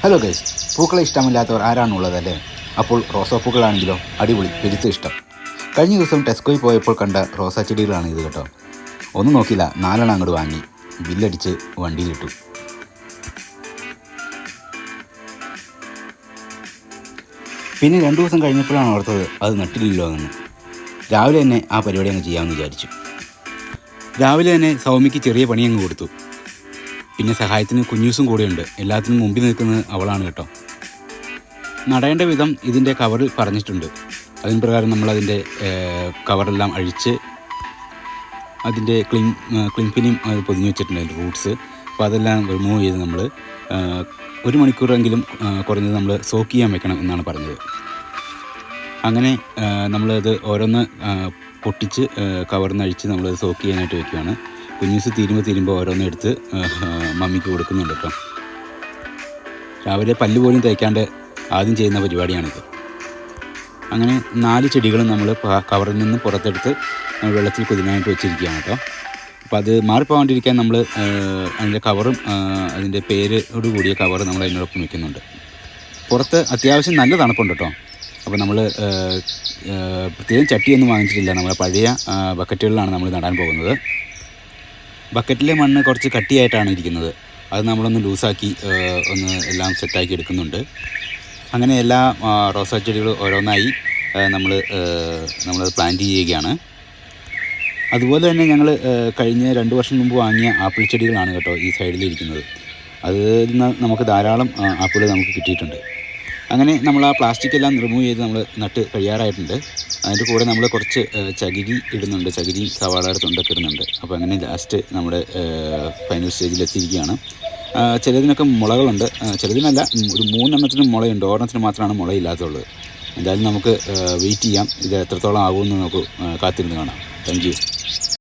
Hello guys, പൂക്കളെ ഇഷ്ടമില്ലാത്തവർ ആരാണുള്ളതല്ലേ? അപ്പോൾ റോസാപ്പൂക്കളാണെങ്കിലോ അടിപൊളി പെരുത്ത് ഇഷ്ടം. കഴിഞ്ഞ ദിവസം ടെസ്കോയിൽ പോയപ്പോൾ കണ്ട റോസാ ചെടികളാണ് ഇത് കേട്ടോ. ഒന്നും നോക്കില്ല, 4 അങ്ങോട്ട് വാങ്ങി ബില്ലടിച്ച് വണ്ടിയിലിട്ടു. പിന്നെ 2 ദിവസം കഴിഞ്ഞപ്പോഴാണ് ഓർത്തത് അത് നട്ടില്ലല്ലോ എന്ന്. രാവിലെ തന്നെ ആ പരിപാടി അങ്ങ് ചെയ്യാമെന്ന് വിചാരിച്ചു. രാവിലെ തന്നെ സൗമ്യയ്ക്ക് ചെറിയ പണി അങ്ങ് കൊടുത്തു. പിന്നെ സഹായത്തിന് കുഞ്ഞൂസും കൂടെയുണ്ട്. എല്ലാത്തിനും മുമ്പിൽ നിൽക്കുന്നത് അവളാണ് കേട്ടോ. നടേണ്ട വിധം ഇതിൻ്റെ കവറിൽ പറഞ്ഞിട്ടുണ്ട്. അതിന് പ്രകാരം നമ്മളതിൻ്റെ കവറെല്ലാം അഴിച്ച് അതിൻ്റെ ക്ലിൻ ഫിലിം പൊതിഞ്ഞ് വെച്ചിട്ടുണ്ട്, അതിൻ്റെ റൂട്ട്സ്. അപ്പോൾ അതെല്ലാം റിമൂവ് ചെയ്ത് നമ്മൾ 1 മണിക്കൂറെങ്കിലും കുറഞ്ഞത് നമ്മൾ സോക്ക് ചെയ്യാൻ വെക്കണം എന്നാണ് പറഞ്ഞത്. അങ്ങനെ നമ്മളത് ഓരോന്ന് പൊട്ടിച്ച് കവറിൽ നിന്ന് അഴിച്ച് നമ്മളത് സോക്ക് ചെയ്യാനായിട്ട് വെക്കുകയാണ്. കുഞ്ഞൂസ് തീരുമ്പോൾ ഓരോന്ന് എടുത്ത് മമ്മിക്ക് കൊടുക്കുന്നുണ്ട് കേട്ടോ. രാവിലെ പല്ല് പോലും തേക്കാണ്ട് ആദ്യം ചെയ്യുന്ന പരിപാടിയാണിത്. അങ്ങനെ 4 ചെടികളും നമ്മൾ കവറിൽ നിന്ന് പുറത്തെടുത്ത് വെള്ളത്തിൽ കുതിരാനായിട്ട് വെച്ചിരിക്കുകയാണ് കേട്ടോ. അപ്പോൾ അത് മാറിപ്പോകാണ്ടിരിക്കാൻ നമ്മൾ അതിൻ്റെ കവറും അതിൻ്റെ പേരോട് കൂടിയ കവർ നമ്മൾ അതിനോടൊപ്പം വയ്ക്കുന്നുണ്ട്. പുറത്ത് അത്യാവശ്യം നല്ല തണുപ്പുണ്ട് കേട്ടോ. അപ്പോൾ നമ്മൾ പ്രത്യേകം ചട്ടിയൊന്നും വാങ്ങിച്ചിട്ടില്ല. നമ്മളെ പഴയ ബക്കറ്റുകളിലാണ് നമ്മൾ നടാൻ പോകുന്നത്. ബക്കറ്റിലെ മണ്ണ് കുറച്ച് കട്ടിയായിട്ടാണ് ഇരിക്കുന്നത്. അത് നമ്മളൊന്ന് ലൂസാക്കി ഒന്ന് എല്ലാം സെറ്റാക്കി എടുക്കുന്നുണ്ട്. അങ്ങനെ എല്ലാ റോസാ ചെടികളും ഓരോന്നായി നമ്മൾ പ്ലാന്റ് ചെയ്യുകയാണ്. അതുപോലെ തന്നെ ഞങ്ങൾ കഴിഞ്ഞ 2 വർഷം മുമ്പ് വാങ്ങിയ ആപ്പിൾ ചെടികളാണ് കേട്ടോ ഈ സൈഡിലിരിക്കുന്നത്. അതിൽ നിന്ന് നമുക്ക് ധാരാളം ആപ്പിൾ നമുക്ക് കിട്ടിയിട്ടുണ്ട്. അങ്ങനെ നമ്മൾ ആ പ്ലാസ്റ്റിക് എല്ലാം റിമൂവ് ചെയ്ത് നമ്മൾ നട്ട് കഴിയാറായിട്ടുണ്ട്. അതിൻ്റെ കൂടെ നമ്മൾ കുറച്ച് ചകിരി ഇടുന്നുണ്ട്, ചകിരിയും സവാളയുടെ തൊണ്ടൊക്കെ ഇടുന്നുണ്ട്. അപ്പോൾ അങ്ങനെ ലാസ്റ്റ് നമ്മുടെ ഫൈനൽ സ്റ്റേജിൽ എത്തിയിരിക്കുകയാണ്. ചിലതിനൊക്കെ മുളകളുണ്ട്, ചിലതിനല്ല. ഒരു 3 എണ്ണത്തിനും മുളയുണ്ട്, 1 എണ്ണത്തിന് മാത്രമാണ് മുളയില്ലാത്തുള്ളത്. എന്തായാലും നമുക്ക് വെയിറ്റ് ചെയ്യാം, ഇത് എത്രത്തോളം ആകുമെന്ന് നമുക്ക് കാത്തിരുന്ന് കാണാം. Thank you.